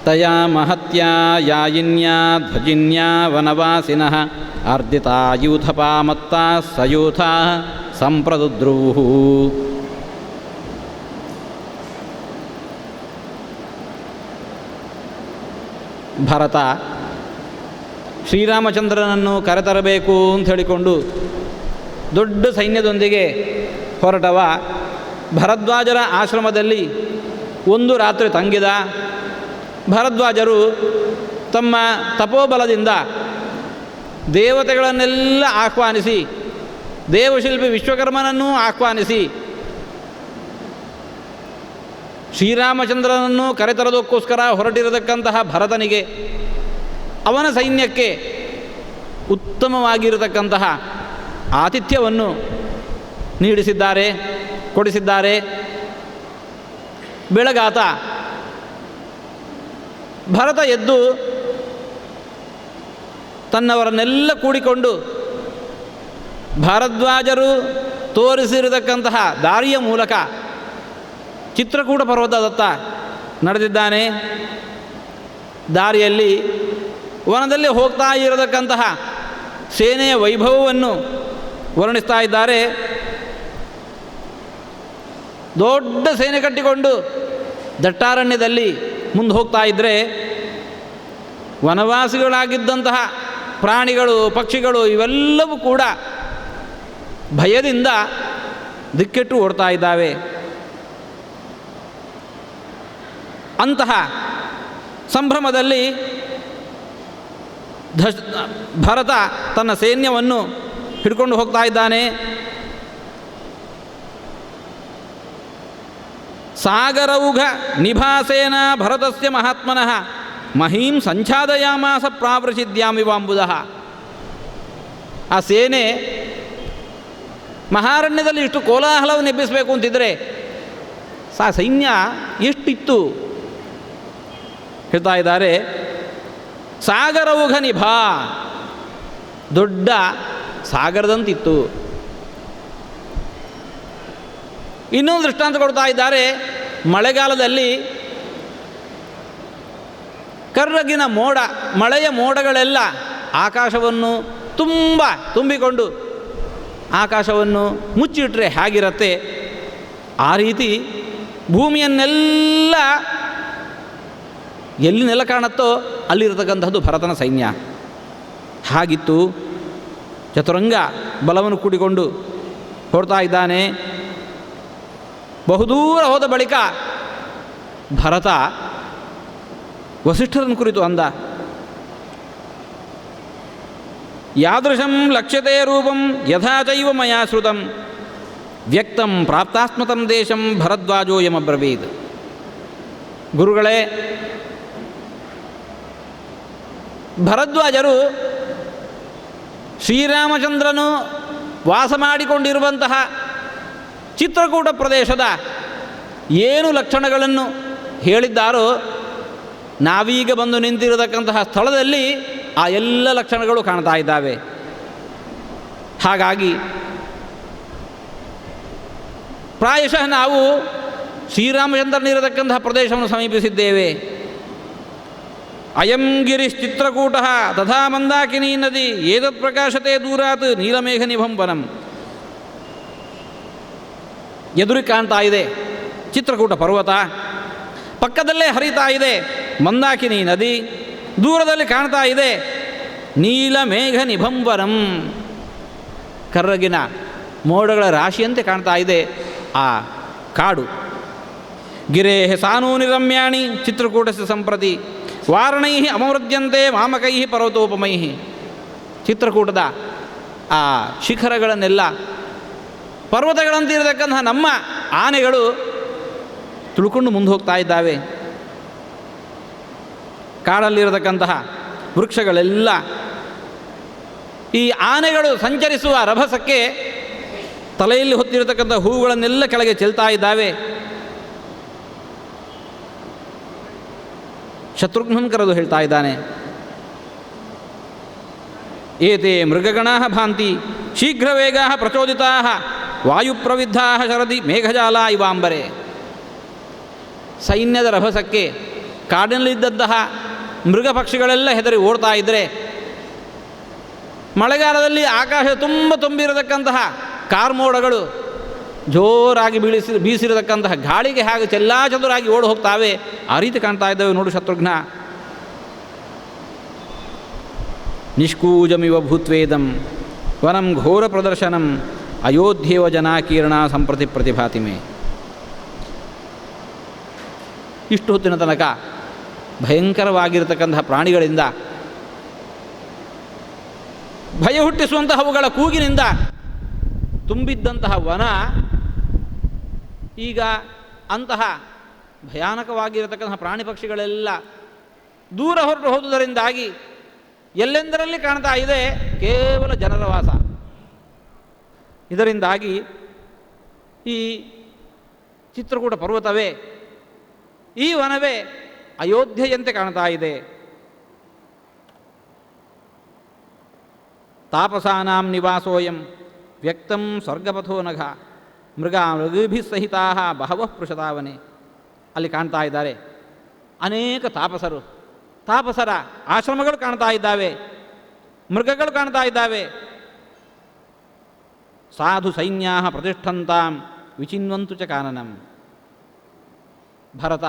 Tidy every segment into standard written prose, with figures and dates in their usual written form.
ತಯಾ ಮಹತ್ಯಾ ಯಾಯಿನ್ಯಾ ಧ್ವಜಿನ್ಯಾ ವನವಾಸಿನಃ ಆರ್ದಿತಾ ಯೂಥಪಾಮತ್ತಾ ಸಯೂಥಾ ಸಂಪ್ರದುದ್ರೂಃ. ಭರತ ಶ್ರೀರಾಮಚಂದ್ರನನ್ನು ಕರೆತರಬೇಕು ಅಂತ ಹೇಳಿಕೊಂಡು ದೊಡ್ಡ ಸೈನ್ಯದೊಂದಿಗೆ ಹೊರಟವ. ಭರದ್ವಾಜರ ಆಶ್ರಮದಲ್ಲಿ ಒಂದು ರಾತ್ರಿ ತಂಗಿದ. ಭರದ್ವಾಜರು ತಮ್ಮ ತಪೋಬಲದಿಂದ ದೇವತೆಗಳನ್ನೆಲ್ಲ ಆಹ್ವಾನಿಸಿ, ದೇವಶಿಲ್ಪಿ ವಿಶ್ವಕರ್ಮನನ್ನೂ ಆಹ್ವಾನಿಸಿ ಶ್ರೀರಾಮಚಂದ್ರನನ್ನು ಕರೆತರೋದಕ್ಕೋಸ್ಕರ ಹೊರಟಿರತಕ್ಕಂತಹ ಭರತನಿಗೆ, ಅವನ ಸೈನ್ಯಕ್ಕೆ ಉತ್ತಮವಾಗಿರತಕ್ಕಂತಹ ಆತಿಥ್ಯವನ್ನು ನೀಡಿಸಿದ್ದಾರೆ, ಕೊಡಿಸಿದ್ದಾರೆ. ಬೆಳಗಾತ ಭರತ ಎದ್ದು ತನ್ನವರನ್ನೆಲ್ಲ ಕೂಡಿಕೊಂಡು ಭಾರದ್ವಾಜರು ತೋರಿಸಿರತಕ್ಕಂತಹ ದಾರಿಯ ಮೂಲಕ ಚಿತ್ರಕೂಟ ಪರ್ವತದತ್ತ ನಡೆದಿದ್ದಾನೆ. ದಾರಿಯಲ್ಲಿ ವನದಲ್ಲಿ ಹೋಗ್ತಾ ಇರತಕ್ಕಂತಹ ಸೇನೆಯ ವೈಭವವನ್ನು ವರ್ಣಿಸ್ತಾ ಇದ್ದಾರೆ. ದೊಡ್ಡ ಸೇನೆ ಕಟ್ಟಿಕೊಂಡು ದಟ್ಟಾರಣ್ಯದಲ್ಲಿ ಮುಂದೆ ಹೋಗ್ತಾ ಇದ್ದರೆ ವನವಾಸಿಗಳಾಗಿದ್ದಂತಹ ಪ್ರಾಣಿಗಳು, ಪಕ್ಷಿಗಳು ಇವೆಲ್ಲವೂ ಕೂಡ ಭಯದಿಂದ ದಿಕ್ಕೆಟ್ಟು ಓಡ್ತಾ ಇದ್ದಾವೆ. ಅಂತಹ ಸಂಭ್ರಮದಲ್ಲಿ ಭರತ ತನ್ನ ಸೈನ್ಯವನ್ನು ಹಿಡ್ಕೊಂಡು ಹೋಗ್ತಾ ಇದ್ದಾನೆ. ಸಾಗರೌಘ ನಿಭಾಸೇನ ಭರತಸ್ಯ ಮಹಾತ್ಮನಃ ಮಹೀಂ ಸಂಛಾದಯಾಮಾಸ ಪ್ರಾವೃಷಿದ್ಯಾಮಿವಾಂಬುದಃ. ಆ ಸೇನೆ ಮಹಾರಣ್ಯದಲ್ಲಿ ಇಷ್ಟು ಕೋಲಾಹಲವನ್ನು ಎಬ್ಬಿಸಬೇಕು ಅಂತಿದ್ದರೆ ಸೈನ್ಯ ಎಷ್ಟಿತ್ತು ಹೇಳ್ತಾ ಇದ್ದಾರೆ. ಸಾಗರೌಘ ನಿಭಾ, ದೊಡ್ಡ ಸಾಗರದಂತಿತ್ತು. ಇನ್ನೊಂದು ದೃಷ್ಟಾಂತ ಕೊಡ್ತಾ ಇದ್ದಾರೆ. ಮಳೆಗಾಲದಲ್ಲಿ ಕರ್ರಗಿನ ಮೋಡ, ಮಳೆಯ ಮೋಡಗಳೆಲ್ಲ ಆಕಾಶವನ್ನು ತುಂಬಿಕೊಂಡು ಆಕಾಶವನ್ನು ಮುಚ್ಚಿಟ್ರೆ ಹೇಗಿರುತ್ತೆ ಆ ರೀತಿ ಭೂಮಿಯನ್ನೆಲ್ಲ ಎಲ್ಲಿ ನೆಲ ಕಾಣುತ್ತೋ ಅಲ್ಲಿರತಕ್ಕಂಥದ್ದು ಭರತನ ಸೈನ್ಯ. ಹಾಗಿತ್ತು. ಚತುರಂಗ ಬಲವನ್ನು ಕೂಡಿಕೊಂಡು ಹೊರಡ್ತಾ ಇದ್ದಾನೆ. ಬಹುದೂರ ಹೋದ ಬಳಿಕ ಭರತ ವಸಿಷ್ಠರನ್ನು ಕುರಿತು ಅಂದ. ಯಾದೃಶಂ ಲಕ್ಷ್ಯತೆ ರೂಪಂ ಯಥಾ ಚೈವ ಮಯಾ ಶ್ರುತಂ ವ್ಯಕ್ತಂ ಪ್ರಾಪ್ತಾಸ್ಮತಂ ದೇಶಂ ಭರದ್ವಾಜೋಯಮಬ್ರವೀತ್. ಗುರುಗಳೇ, ಭರದ್ವಾಜರು ಶ್ರೀರಾಮಚಂದ್ರನು ವಾಸ ಮಾಡಿಕೊಂಡಿರುವಂತಹ ಚಿತ್ರಕೂಟ ಪ್ರದೇಶದ ಏನು ಲಕ್ಷಣಗಳನ್ನು ಹೇಳಿದ್ದಾರೋ ನಾವೀಗ ಬಂದು ನಿಂತಿರತಕ್ಕಂತಹ ಸ್ಥಳದಲ್ಲಿ ಆ ಎಲ್ಲ ಲಕ್ಷಣಗಳು ಕಾಣ್ತಾ ಇದ್ದಾವೆ. ಹಾಗಾಗಿ ಪ್ರಾಯಶಃ ನಾವು ಶ್ರೀರಾಮಚಂದ್ರನಿರತಕ್ಕಂತಹ ಪ್ರದೇಶವನ್ನು ಸಮೀಪಿಸಿದ್ದೇವೆ. ಅಯಂ ಗಿರಿಶ್ಚಿತ್ರಕೂಟ ತಥಾ ಮಂದಾಕಿನಿ ನದಿ ಏತತ್ ಪ್ರಕಾಶತೆ ದೂರಾತ್ ನೀಲಮೇಘ ನಿಭಂಬನಂ. ಎದುರಿಗೆ ಕಾಣ್ತಾ ಇದೆ ಚಿತ್ರಕೂಟ ಪರ್ವತ, ಪಕ್ಕದಲ್ಲೇ ಹರಿತಾ ಇದೆ ಮಂದಾಕಿನಿ ನದಿ, ದೂರದಲ್ಲಿ ಕಾಣ್ತಾ ಇದೆ ನೀಲಮೇಘ ನಿಭಂಬನಂ, ಕರ್ರಗಿನ ಮೋಡಗಳ ರಾಶಿಯಂತೆ ಕಾಣ್ತಾ ಇದೆ ಆ ಕಾಡು. ಗಿರೇಹ ಸಾನೂನಿ ರಮ್ಯಾಣಿ ಚಿತ್ರಕೂಟಸ್ಯ ಸಂಪ್ರತಿ ವಾರಣೈ ಅಮವೃದ್ಯಂತೆ ಮಾಮಕೈ ಪರ್ವತೋಪಮೈ. ಚಿತ್ರಕೂಟದ ಆ ಶಿಖರಗಳನ್ನೆಲ್ಲ ಪರ್ವತಗಳಂತಿರತಕ್ಕಂತಹ ನಮ್ಮ ಆನೆಗಳು ತುಳ್ಕೊಂಡು ಮುಂದೆ ಹೋಗ್ತಾ ಇದ್ದಾವೆ. ಕಾಡಲ್ಲಿರತಕ್ಕಂತಹ ವೃಕ್ಷಗಳೆಲ್ಲ ಈ ಆನೆಗಳು ಸಂಚರಿಸುವ ರಭಸಕ್ಕೆ ತಲೆಯಲ್ಲಿ ಹೊತ್ತಿರತಕ್ಕಂಥ ಹೂವುಗಳನ್ನೆಲ್ಲ ಕೆಳಗೆ ಚೆಲ್ತಾ ಇದ್ದಾವೆ. ಶತ್ರುಘ್ನನ್ ಕರೆದು ಹೇಳ್ತಾ ಇದ್ದಾನೆ, ಏತೆ ಮೃಗಗಣಾ ಭಾಂತಿ ಶೀಘ್ರವೇಗಾ ಪ್ರಚೋದಿತಾ ವಾಯುಪ್ರವಿದ್ಧಾ ಶರದಿ ಮೇಘಜಾಲ ಇವಾಂಬರೆ. ಸೈನ್ಯದ ರಭಸಕ್ಕೆ ಕಾಡಿನಲ್ಲಿದ್ದಂತಹ ಮೃಗ ಪಕ್ಷಿಗಳೆಲ್ಲ ಹೆದರಿ ಓಡ್ತಾ ಇದ್ದರೆ, ಮಳೆಗಾಲದಲ್ಲಿ ಆಕಾಶ ತುಂಬಿರತಕ್ಕಂತಹ ಕಾರ್ಮೋಡಗಳು ಜೋರಾಗಿ ಬೀಸಿರತಕ್ಕಂತಹ ಗಾಳಿಗೆ ಹಾಗೆ ಚೆಲ್ಲಾಚದುರಾಗಿ ಓಡಿ ಹೋಗ್ತಾವೆ. ಆ ರೀತಿ ಕಾಣ್ತಾ ಇದ್ದಾವೆ ನೋಡು ಶತ್ರುಘ್ನ. ನಿಷ್ಕೂಜಮಿವ ಭೂತ್ವೇದಂ ವನಂ ಘೋರ ಪ್ರದರ್ಶನಂ ಅಯೋಧ್ಯೇವ ಜನಾಕೀರ್ಣ ಸಂಪ್ರತಿ ಪ್ರತಿಭಾತಿಮೆ. ಇಷ್ಟು ಹೊತ್ತಿನ ತನಕ ಭಯಂಕರವಾಗಿರತಕ್ಕಂತಹ ಪ್ರಾಣಿಗಳಿಂದ, ಭಯ ಹುಟ್ಟಿಸುವಂತಹ ಅವುಗಳ ಕೂಗಿನಿಂದ ತುಂಬಿದ್ದಂತಹ ವನ ಈಗ ಅಂತಹ ಭಯಾನಕವಾಗಿರತಕ್ಕಂತಹ ಪ್ರಾಣಿ ಪಕ್ಷಿಗಳೆಲ್ಲ ದೂರ ಹೊರಟು ಹೋದುದರಿಂದಾಗಿ ಎಲ್ಲೆಂದರಲ್ಲಿ ಕಾಣ್ತಾ ಇದೆ ಕೇವಲ ಜನರ ವಾಸ. ಇದರಿಂದಾಗಿ ಈ ಚಿತ್ರಕೂಟ ಪರ್ವತವೇ, ಈ ವನವೇ ಅಯೋಧ್ಯೆಯಂತೆ ಕಾಣ್ತಾ ಇದೆ. ತಾಪಸಾನಾಂ ನಿವಾಸೋಯಂ ವ್ಯಕ್ತಂ ಸ್ವರ್ಗಪಥೋ ನಘ ಮೃಗಭಿ ಸಹಿತಾ ಬಹವಃ ಪೃಷತಾವನೆ. ಅಲ್ಲಿ ಕಾಣ್ತಾ ಇದ್ದಾರೆ ಅನೇಕ ತಾಪಸರ ಆಶ್ರಮಗಳು ಕಾಣ್ತಾ ಇದ್ದಾವೆ, ಮೃಗಗಳು ಕಾಣ್ತಾ ಇದ್ದಾವೆ. ಸಾಧು ಸೈನ್ಯಾ ಪ್ರತಿಷ್ಠಂತಾಂ ವಿಚಿನ್ವಂತು ಚ ಕಾನನಂ. ಭರತ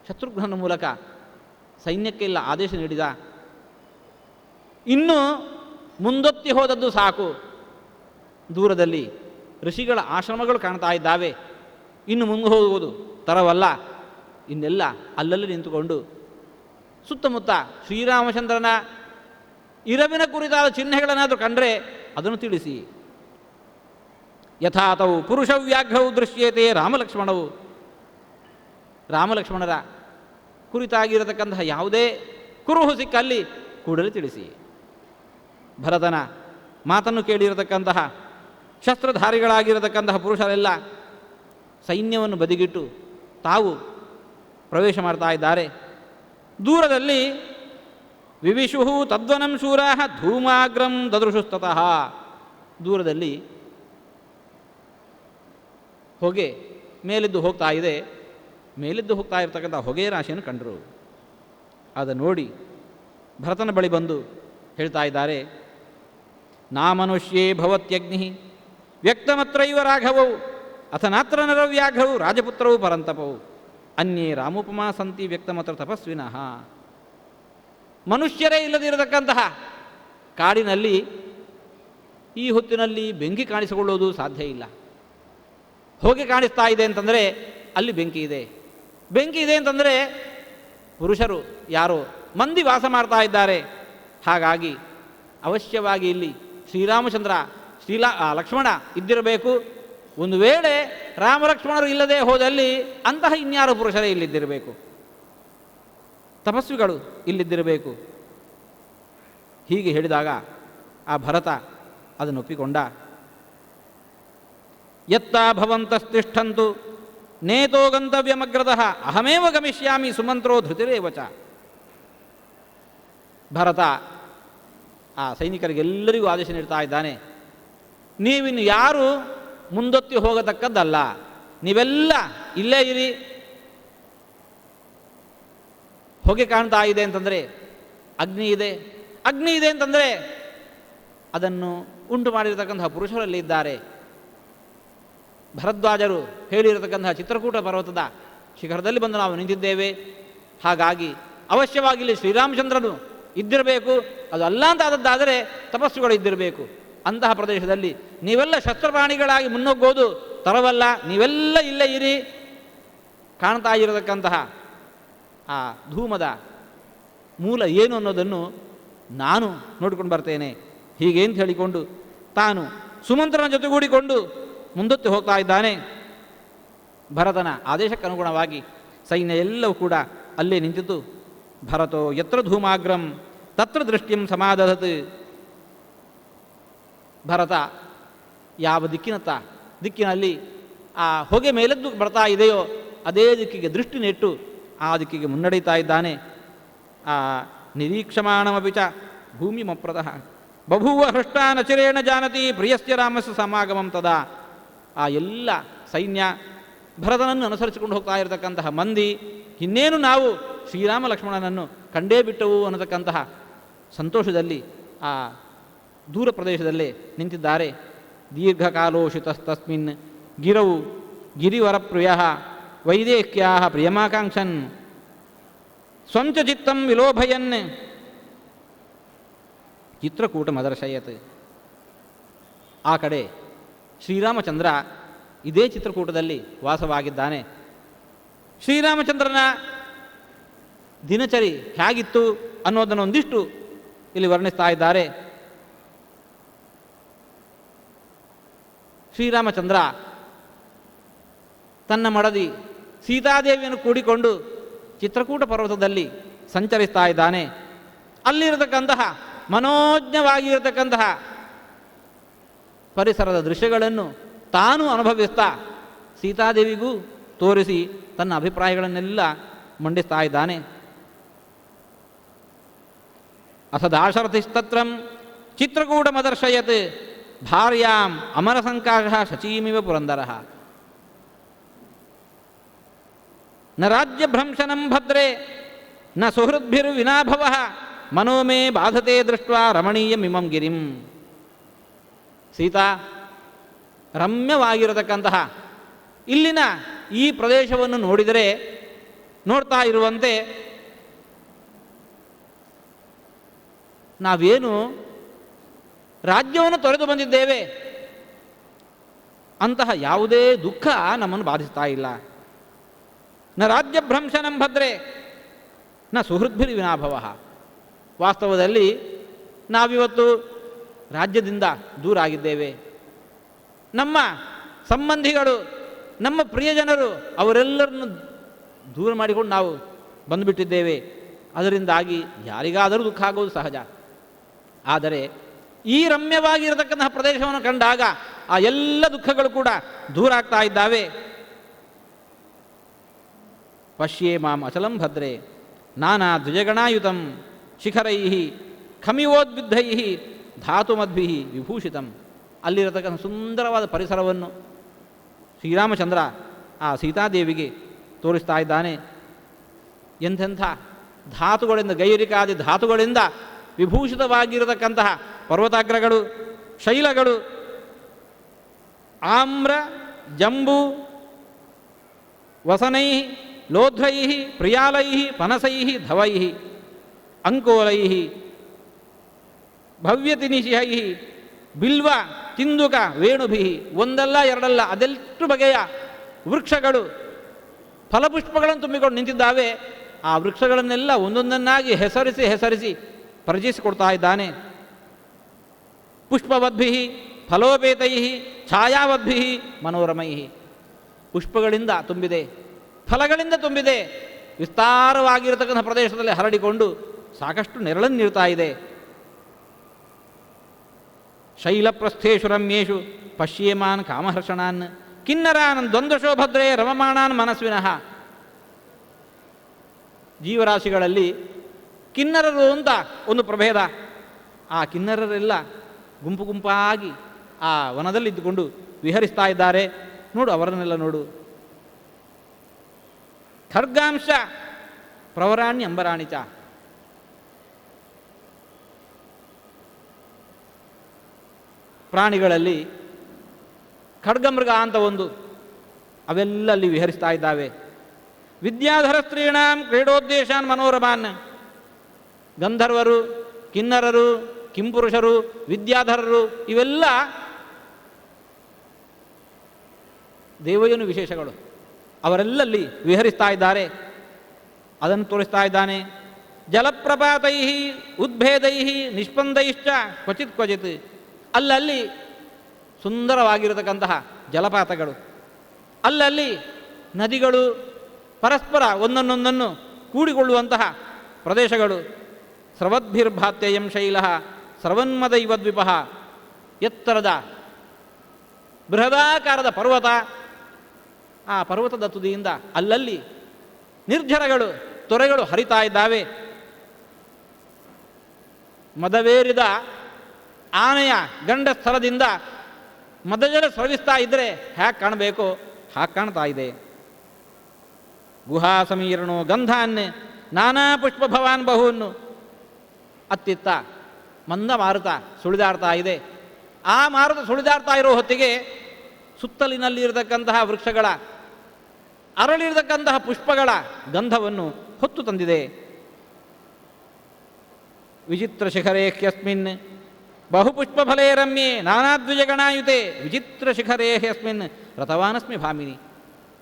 ಶತ್ರುಘ್ನನ ಮೂಲಕ ಸೈನ್ಯಕ್ಕೆಲ್ಲ ಆದೇಶ ನೀಡಿದ. ಇನ್ನು ಮುಂದೊತ್ತಿ ಹೋದದ್ದು ಸಾಕು, ದೂರದಲ್ಲಿ ಋಷಿಗಳ ಆಶ್ರಮಗಳು ಕಾಣ್ತಾ ಇದ್ದಾವೆ, ಇನ್ನು ಮುಂದೆ ಹೋಗುವುದು ತರವಲ್ಲ. ಇನ್ನೆಲ್ಲ ಅಲ್ಲಲ್ಲಿ ನಿಂತುಕೊಂಡು ಸುತ್ತಮುತ್ತ ಶ್ರೀರಾಮಚಂದ್ರನ ಇರವಿನ ಕುರಿತಾದ ಚಿಹ್ನೆಗಳನ್ನಾದರೂ ಕಂಡರೆ ಅದನ್ನು ತಿಳಿಸಿ. ಯಥಾತವು ಪುರುಷವ್ಯಾಘ್ರವು ದೃಶ್ಯತೆ ರಾಮಲಕ್ಷ್ಮಣವು. ರಾಮಲಕ್ಷ್ಮಣರ ಕುರಿತಾಗಿರತಕ್ಕಂತಹ ಯಾವುದೇ ಕುರುಹು ಸಿಕ್ಕಲ್ಲಿ ಕೂಡಲೇ ತಿಳಿಸಿ. ಭರತನ ಮಾತನ್ನು ಕೇಳಿರತಕ್ಕಂತಹ ಶಸ್ತ್ರಧಾರಿಗಳಾಗಿರತಕ್ಕಂತಹ ಪುರುಷರೆಲ್ಲ ಸೈನ್ಯವನ್ನು ಬದಿಗಿಟ್ಟು ತಾವು ಪ್ರವೇಶ ಮಾಡ್ತಾ ಇದ್ದಾರೆ. ದೂರದಲ್ಲಿ ವಿವಿಶು ತದ್ವನಂ ಶೂರಾ ಧೂಮಾಗ್ರಂ ದದೃಶುಸ್ತತಃ. ದೂರದಲ್ಲಿ ಹೊಗೆ ಮೇಲಿದ್ದು ಹೋಗ್ತಾ ಇದೆ. ಮೇಲಿದ್ದು ಹೋಗ್ತಾ ಇರತಕ್ಕಂಥ ಹೊಗೆ ರಾಶಿಯನ್ನು ಕಂಡರು. ಅದನ್ನು ನೋಡಿ ಭರತನ ಬಳಿ ಬಂದು ಹೇಳ್ತಾ ಇದ್ದಾರೆ, ನಾ ಮನುಷ್ಯೇ ಭವತ್ಯಗ್ನಿ ವ್ಯಕ್ತಮತ್ರೈವ ರಾಘವವು ಅಥ ನಾತ್ರ ನರವ್ಯಾಘ್ರವು ರಾಜಪುತ್ರವು ಪರಂತಪವು ಅನ್ಯೇ ರಾಮೋಪಮಾ ಸಂತಿ ವ್ಯಕ್ತಮತ್ರ ತಪಸ್ವಿನಃ. ಮನುಷ್ಯರೇ ಇಲ್ಲದಿರತಕ್ಕಂತಹ ಕಾಡಿನಲ್ಲಿ ಈ ಹೊತ್ತಿನಲ್ಲಿ ಬೆಂಕಿ ಕಾಣಿಸಿಕೊಳ್ಳುವುದು ಸಾಧ್ಯ ಇಲ್ಲ. ಹೊಗೆ ಕಾಣಿಸ್ತಾ ಇದೆ ಅಂತಂದರೆ ಅಲ್ಲಿ ಬೆಂಕಿ ಇದೆ. ಬೆಂಕಿ ಇದೆ ಅಂತಂದರೆ ಪುರುಷರು ಯಾರೋ ಮಂದಿ ವಾಸ ಮಾಡ್ತಾ ಇದ್ದಾರೆ. ಹಾಗಾಗಿ ಅವಶ್ಯವಾಗಿ ಇಲ್ಲಿ ಶ್ರೀರಾಮಚಂದ್ರ ಲಕ್ಷ್ಮಣ ಇದ್ದಿರಬೇಕು. ಒಂದು ವೇಳೆ ರಾಮಲಕ್ಷ್ಮಣರು ಇಲ್ಲದೆ ಹೋದಲ್ಲಿ ಅಂತಹ ಇನ್ಯಾರು ಪುರುಷರೇ ಇಲ್ಲಿದ್ದಿರಬೇಕು, ತಪಸ್ವಿಗಳು ಇಲ್ಲಿದ್ದಿರಬೇಕು. ಹೀಗೆ ಹೇಳಿದಾಗ ಆ ಭರತ ಅದನ್ನು ಒಪ್ಪಿಕೊಂಡ. ಯತ್ತ ಭವಂತಸ್ತಿಷ್ಠಂತು ನೇತೋ ಗಂತವ್ಯಮಗ್ರತಃ ಅಹಮೇವ ಗಮಿಷ್ಯಾಮಿ ಸುಮಂತ್ರೋ ಧೃತಿರೇವ ಚ. ಭರತ ಆ ಸೈನಿಕರಿಗೆಲ್ಲರಿಗೂ ಆದೇಶ ನೀಡ್ತಾ ಇದ್ದಾನೆ, ನೀವಿನ್ನು ಯಾರು ಮುಂದೊತ್ತಿ ಹೋಗತಕ್ಕದ್ದಲ್ಲ, ನೀವೆಲ್ಲ ಇಲ್ಲೇ ಇರಿ. ಹೊಗೆ ಕಾಣ್ತಾ ಇದೆ ಅಂತಂದರೆ ಅಗ್ನಿ ಇದೆ, ಅಗ್ನಿ ಇದೆ ಅಂತಂದರೆ ಅದನ್ನು ಉಂಟು ಮಾಡಿರತಕ್ಕಂತಹ ಪುರುಷರಲ್ಲಿ ಇದ್ದಾರೆ. ಭರದ್ವಾಜರು ಹೇಳಿರತಕ್ಕಂತಹ ಚಿತ್ರಕೂಟ ಪರ್ವತದ ಶಿಖರದಲ್ಲಿ ಬಂದು ನಾವು ನಿಂತಿದ್ದೇವೆ. ಹಾಗಾಗಿ ಅವಶ್ಯವಾಗಿ ಇಲ್ಲಿ ಶ್ರೀರಾಮಚಂದ್ರನು ಇದ್ದಿರಬೇಕು. ಅದು ಅಲ್ಲ ಅಂತ ಆದದ್ದಾದರೆ ತಪಸ್ಸುಗಳು ಇದ್ದಿರಬೇಕು. ಅಂತಹ ಪ್ರದೇಶದಲ್ಲಿ ನೀವೆಲ್ಲ ಶಸ್ತ್ರಪ್ರಾಣಿಗಳಾಗಿ ಮುನ್ನುಗ್ಗೋದು ತರವಲ್ಲ. ನೀವೆಲ್ಲ ಇಲ್ಲೇ ಇರಿ. ಕಾಣ್ತಾ ಇರತಕ್ಕಂತಹ ಆ ಧೂಮದ ಮೂಲ ಏನು ಅನ್ನೋದನ್ನು ನಾನು ನೋಡಿಕೊಂಡು ಬರ್ತೇನೆ. ಹೀಗೆ ಅಂತ ಹೇಳಿಕೊಂಡು ತಾನು ಸುಮಂತ್ರನ ಜೊತೆಗೂಡಿಕೊಂಡು ಮುಂದೊತ್ತಿ ಹೋಗ್ತಾ ಇದ್ದಾನೆ. ಭರತನ ಆದೇಶಕ್ಕೆ ಅನುಗುಣವಾಗಿ ಸೈನ್ಯ ಎಲ್ಲವೂ ಕೂಡ ಅಲ್ಲೇ ನಿಂತಿತು. ಭರತೋ ಯತ್ರ ಧೂಮಾಗ್ರಂ ತತ್ರ ದೃಷ್ಟಿಂ ಸಮಾದಧತ್. ಭರತ ಯಾವ ದಿಕ್ಕಿನಲ್ಲಿ ಆ ಹೊಗೆ ಮೇಲೆದ್ದು ಬರ್ತಾ ಇದೆಯೋ ಅದೇ ದಿಕ್ಕಿಗೆ ದೃಷ್ಟಿ ನೆಟ್ಟು ಆ ದಿಕ್ಕಿಗೆ ಮುನ್ನಡೀತಾ ಇದ್ದಾನೆ. ಆ ನಿರೀಕ್ಷಮಾಣಮಪಿ ಚ ಭೂಮಿ ಮಪ್ರತಃ ಬಭೂವ ಹೃಷ್ಟಾ ನಚಿರೇಣ ಜಾನತಿ ಪ್ರಿಯಸ್ಯ ರಾಮಸ್ಯ ಸಮಾಗಮಂ ತದಾ. ಆ ಎಲ್ಲ ಸೈನ್ಯ ಭರತನನ್ನು ಅನುಸರಿಸಿಕೊಂಡು ಹೋಗ್ತಾ ಇರತಕ್ಕಂತಹ ಮಂದಿ ಇನ್ನೇನು ನಾವು ಶ್ರೀರಾಮ ಲಕ್ಷ್ಮಣನನ್ನು ಕಂಡೇ ಬಿಟ್ಟವು ಅನ್ನತಕ್ಕಂತಹ ಸಂತೋಷದಲ್ಲಿ ಆ ದೂರ ಪ್ರದೇಶದಲ್ಲೇ ನಿಂತಿದ್ದಾರೆ. ದೀರ್ಘಕಾಲೋಷಿತಸ್ತಸ್ಮಿನ್ ಗಿರವು ಗಿರಿವರಪ್ರಿಯ ವೈದೇಹ್ಯಾ ಪ್ರಿಯಮಾಕಾಂಕ್ಷನ್ ಸ್ವಂಚ ಚಿತ್ತಂ ವಿಲೋಭಯನ್ ಚಿತ್ರಕೂಟಮದರ್ಶಯತ್. ಆ ಕಡೆ ಶ್ರೀರಾಮಚಂದ್ರ ಇದೇ ಚಿತ್ರಕೂಟದಲ್ಲಿ ವಾಸವಾಗಿದ್ದಾನೆ. ಶ್ರೀರಾಮಚಂದ್ರನ ದಿನಚರಿ ಹೇಗಿತ್ತು ಅನ್ನೋದನ್ನು ಒಂದಿಷ್ಟು ಇಲ್ಲಿ ವರ್ಣಿಸ್ತಾ ಇದ್ದಾರೆ. ಶ್ರೀರಾಮಚಂದ್ರ ತನ್ನ ಮಡದಿ ಸೀತಾದೇವಿಯನ್ನು ಕೂಡಿಕೊಂಡು ಚಿತ್ರಕೂಟ ಪರ್ವತದಲ್ಲಿ ಸಂಚರಿಸ್ತಾ ಇದ್ದಾನೆ. ಅಲ್ಲಿರತಕ್ಕಂತಹ ಮನೋಜ್ಞವಾಗಿರತಕ್ಕಂತಹ ಪರಿಸರದ ದೃಶ್ಯಗಳನ್ನು ತಾನು ಅನುಭವಿಸ್ತಾ ಸೀತಾದೇವಿಗೂ ತೋರಿಸಿ ತನ್ನ ಅಭಿಪ್ರಾಯಗಳನ್ನೆಲ್ಲ ಮಂಡಿಸ್ತಾ ಇದ್ದಾನೆ. ಅಥ ದಾಶರಥಿಸ್ತತ್ರಂ ಚಿತ್ರಕೂಟಮದರ್ಶಯತ್ ಭಾರ್ಯಾಂ ಅಮರಸಂಕಾಶ ಶಚೀಮಿವ ಪುರಂದರಃ ನ ರಾಜ್ಯಭ್ರಂಶನಂ ಭದ್ರೇ ನ ಸುಹೃದ್ಭಿರ್ವಿನಾಭವಃ ಮನೋಮೇ ಬಾಧತೆ ದೃಷ್ಟ್ವಾ ರಮಣೀಯಮಿಮಂ ಗಿರಿಂ. ಸೀತಾ, ರಮ್ಯವಾಗಿರತಕ್ಕಂತಹ ಇಲ್ಲಿನ ಈ ಪ್ರದೇಶವನ್ನು ನೋಡಿದರೆ ನೋಡ್ತಾ ಇರುವಂತೆ ನಾವೇನು ರಾಜ್ಯವನ್ನು ತೊರೆದು ಬಂದಿದ್ದೇವೆ, ಅಂತಹ ಯಾವುದೇ ದುಃಖ ನಮ್ಮನ್ನು ಬಾಧಿಸ್ತಾ ಇಲ್ಲ. ನ ರಾಜ್ಯಭ್ರಂಶನಂ ಭದ್ರೇ ನ ಸುಹೃದ್ಭಿರ್ವಿನಾಭವ. ವಾಸ್ತವದಲ್ಲಿ ನಾವಿವತ್ತು ರಾಜ್ಯದಿಂದ ದೂರ ಆಗಿದ್ದೇವೆ. ನಮ್ಮ ಸಂಬಂಧಿಗಳು, ನಮ್ಮ ಪ್ರಿಯಜನರು ಅವರೆಲ್ಲರನ್ನು ದೂರ ಮಾಡಿಕೊಂಡು ನಾವು ಬಂದುಬಿಟ್ಟಿದ್ದೇವೆ. ಅದರಿಂದಾಗಿ ಯಾರಿಗಾದರೂ ದುಃಖ ಆಗೋದು ಸಹಜ. ಆದರೆ ಈ ರಮ್ಯವಾಗಿರತಕ್ಕಂತಹ ಪ್ರದೇಶವನ್ನು ಕಂಡಾಗ ಆ ಎಲ್ಲ ದುಃಖಗಳು ಕೂಡ ದೂರ ಆಗ್ತಾ ಇದ್ದಾವೆ. ಪಶ್ಯೇ ಮಾಂ ಅಚಲಂ ಭದ್ರೇ ನಾನಾ ದ್ವಿಜಗಣಾಯುತಂ ಶಿಖರೈ ಖಮಿವೋದ್ಬಿದ್ಧೈ ಧಾತುಮದ್ಭಿ ವಿಭೂಷಿತಂ. ಅಲ್ಲಿರತಕ್ಕಂಥ ಸುಂದರವಾದ ಪರಿಸರವನ್ನು ಶ್ರೀರಾಮಚಂದ್ರ ಆ ಸೀತಾದೇವಿಗೆ ತೋರಿಸ್ತಾ ಇದ್ದಾನೆ. ಎಂಥೆಂಥ ಧಾತುಗಳಿಂದ, ಗೈರಿಕಾದಿ ಧಾತುಗಳಿಂದ ವಿಭೂಷಿತವಾಗಿರತಕ್ಕಂತಹ ಪರ್ವತಾಗ್ರಗಳು, ಶೈಲಗಳು, ಆಮ್ರ ಜಂಬೂ ವಸನೈ ಲೋಧ್ರೈ ಪ್ರಿಯಾಲೈ ಪನಸೈ ಧವೈ ಅಂಕೋಲೈ ಭವ್ಯತಿನಿಶಿಹೈ ಬಿಲ್ವ ಚಿಂದುಕ ವೇಣುಭಿ. ಒಂದಲ್ಲ ಎರಡಲ್ಲ, ಅದೆಷ್ಟು ಬಗೆಯ ವೃಕ್ಷಗಳು ಫಲಪುಷ್ಪಗಳನ್ನು ತುಂಬಿಕೊಂಡು ನಿಂತಿದ್ದಾವೆ. ಆ ವೃಕ್ಷಗಳನ್ನೆಲ್ಲ ಒಂದೊಂದನ್ನಾಗಿ ಹೆಸರಿಸಿ ಪರಿಚಯಿಸಿಕೊಡ್ತಾ ಇದ್ದಾನೆ. ಪುಷ್ಪವದ್ಭಿ ಫಲೋಪೇತೈ ಛಾಯಾವದ್ಭಿ ಮನೋರಮೈ. ಪುಷ್ಪಗಳಿಂದ ತುಂಬಿದೆ, ಫಲಗಳಿಂದ ತುಂಬಿದೆ, ವಿಸ್ತಾರವಾಗಿರತಕ್ಕಂಥ ಪ್ರದೇಶದಲ್ಲಿ ಹರಡಿಕೊಂಡು ಸಾಕಷ್ಟು ನೆರಳನ್ನು ನೀಡ್ತಾ ಇದೆ. ಶೈಲಪ್ರಸ್ಥೇಶು ರಮ್ಯೇಶು ಪಶ್ಯೇಮಾನ್ ಕಾಮಹರ್ಷಣಾನ್ ಕಿನ್ನರಾನ್ ದ್ವಂದ್ವಶೋ ಭದ್ರೇ ರಮಮಾಣಾನ್ ಮನಸ್ವಿನಃ. ಜೀವರಾಶಿಗಳಲ್ಲಿ ಕಿನ್ನರರು ಅಂತ ಒಂದು ಪ್ರಭೇದ. ಆ ಕಿನ್ನರರೆಲ್ಲ ಗುಂಪು ಗುಂಪಾಗಿ ಆ ವನದಲ್ಲಿದ್ದುಕೊಂಡು ವಿಹರಿಸ್ತಾ ಇದ್ದಾರೆ. ನೋಡು, ಅವರನ್ನೆಲ್ಲ ನೋಡು. ಖಡ್ಗಾಂಶ ಪ್ರವರಾಣಿ ಅಂಬರಾಣಿ ಚ. ಪ್ರಾಣಿಗಳಲ್ಲಿ ಖಡ್ಗಮೃಗ ಅಂತ ಒಂದು, ಅವೆಲ್ಲ ಅಲ್ಲಿ ವಿಹರಿಸ್ತಾ ಇದ್ದಾವೆ. ವಿದ್ಯಾಧರ ಸ್ತ್ರೀಣಾಂ ಕ್ರೀಡೋದ್ದೇಶಾನ್ ಮನೋರಮಾನ್. ಗಂಧರ್ವರು, ಕಿನ್ನರರು, ಕಿಂಪುರುಷರು, ವಿದ್ಯಾಧರರು ಇವೆಲ್ಲ ದೇವಯನು ವಿಶೇಷಗಳು. ಅವರೆಲ್ಲಲ್ಲಿ ವಿಹರಿಸ್ತಾ ಇದ್ದಾರೆ. ಅದನ್ನು ತೋರಿಸ್ತಾ ಇದ್ದಾನೆ. ಜಲಪ್ರಪಾತೈ ಉದ್ಭೇದೈ ನಿಷ್ಪಂದೈಶ್ಚ ಕ್ವಚಿತ್ ಕ್ವಚಿತ್. ಅಲ್ಲಲ್ಲಿ ಸುಂದರವಾಗಿರತಕ್ಕಂತಹ ಜಲಪಾತಗಳು, ಅಲ್ಲಲ್ಲಿ ನದಿಗಳು ಪರಸ್ಪರ ಒಂದನ್ನೊಂದನ್ನು ಕೂಡಿಕೊಳ್ಳುವಂತಹ ಪ್ರದೇಶಗಳು. ಸ್ರವದ್ಭಿರ್ಭಾತ್ಯಯಂ ಶೈಲ ಸ್ರವನ್ಮದೈವ ದ್ವಿಪಃ. ಎತ್ತರದ ಬೃಹದಾಕಾರದ ಪರ್ವತ, ಆ ಪರ್ವತದ ತುದಿಯಿಂದ ಅಲ್ಲಲ್ಲಿ ನಿರ್ಜರಗಳು, ತೊರೆಗಳು ಹರಿತಾ ಇದ್ದಾವೆ. ಮದವೇರಿದ ಆನೆಯ ಗಂಡ ಸ್ಥಳದಿಂದ ಮದಜಲ ಸ್ರವಿಸ್ತಾ ಇದ್ದರೆ ಹ್ಯಾಕೆ ಕಾಣಬೇಕೋ ಹಾಗೆ ಕಾಣ್ತಾ ಇದೆ. ಗುಹಾ ಸಮೀರಣೋ ಗಂಧಾನ್ ನಾನಾ ಪುಷ್ಪ ಭವಾನ್ ಬಹೂನ್. ಅತ್ತಿತ್ತ ಮಂದ ಮಾರುತ ಸುಳಿದಾಡ್ತಾ ಇದೆ. ಆ ಮಾರುತ ಸುಳಿದಾಡ್ತಾ ಇರೋ ಹೊತ್ತಿಗೆ ಸುತ್ತಲಿನಲ್ಲಿರತಕ್ಕಂತಹ ವೃಕ್ಷಗಳ ಅರಳಿರತಕ್ಕಂತಹ ಪುಷ್ಪಗಳ ಗಂಧವನ್ನು ಹೊತ್ತು ತಂದಿದೆ. ವಿಚಿತ್ರ ಶಿಖರೇ ಹ್ಯಸ್ಮಿನ್ ಬಹುಪುಷ್ಪಫಲೇ ರಮ್ಯೆ ನಾನಾದ್ವಿಜಗಣಾಯುತೆ ವಿಚಿತ್ರ ಶಿಖರೇ ಹ್ಯಸ್ಮಿನ್ ರಥವಾನಸ್ಮಿ ಭಾಮಿನಿ.